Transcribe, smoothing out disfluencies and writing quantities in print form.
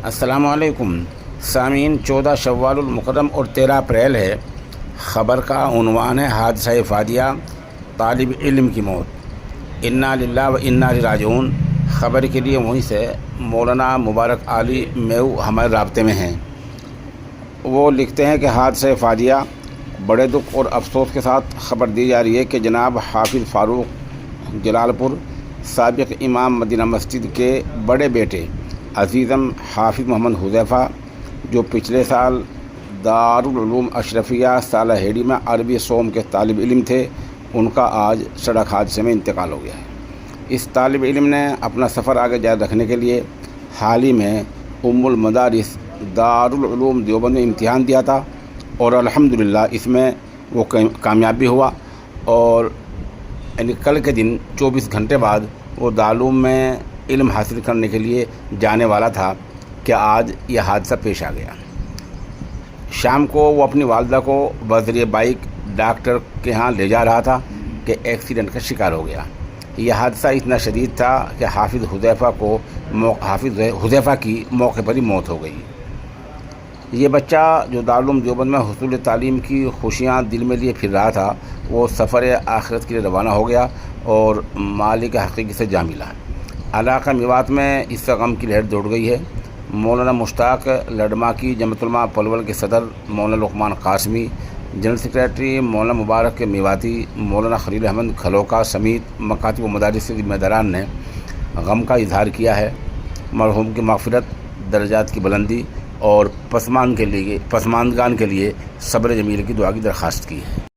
السلام علیکم سامعین، 14 شوال المکرم اور 13 اپریل ہے۔ خبر کا عنوان ہے حادثہ فادیہ، طالب علم کی موت، انا للہ و انا الیہ راجعون۔ خبر کے لیے وہیں سے مولانا مبارک علی میو ہمارے رابطے میں ہیں۔ وہ لکھتے ہیں کہ حادثہ فادیہ، بڑے دکھ اور افسوس کے ساتھ خبر دی جا رہی ہے کہ جناب حافظ فاروق جلال پور، سابق امام مدینہ مسجد کے بڑے بیٹے عزیزم حافظ محمد حذیفہ، جو پچھلے سال دارالعلوم اشرفیہ سالہ ہیڑی میں عربی سوم کے طالب علم تھے، ان کا آج سڑک حادثے میں انتقال ہو گیا ہے۔ اس طالب علم نے اپنا سفر آگے جاری رکھنے کے لیے حال ہی میں ام المدارس دارالعلوم دیوبند میں امتحان دیا تھا، اور الحمدللہ اس میں وہ کامیاب بھی ہوا، اور یعنی کل کے دن 24 گھنٹے بعد وہ دارالعلوم میں علم حاصل کرنے کے لیے جانے والا تھا کہ آج یہ حادثہ پیش آ گیا۔ شام کو وہ اپنی والدہ کو بذریعہ بائک ڈاکٹر کے ہاں لے جا رہا تھا کہ ایکسیڈنٹ کا شکار ہو گیا۔ یہ حادثہ اتنا شدید تھا کہ حافظ حذیفہ کی موقع پر ہی موت ہو گئی۔ یہ بچہ جو دارالعلوم دیوبند میں حصول تعلیم کی خوشیاں دل میں لیے پھر رہا تھا، وہ سفر آخرت کے لیے روانہ ہو گیا اور مالک حقیقی سے جا ملا۔ علاقہ میوات میں اس سے غم کی لہر دوڑ گئی ہے۔ مولانا مشتاق لڈما کی جمعیت علماء پلول کے صدر مولانا لقمان قاسمی، جنرل سیکریٹری مولانا مبارک میواتی، مولانا خلیل احمد کھلوکا سمیت مکاتب و مدارس کے ذمہ داران نے غم کا اظہار کیا ہے۔ مرحوم کی مغفرت، درجات کی بلندی اور پسماندگان کے لیے صبر جمیل کی دعا کی درخواست کی ہے۔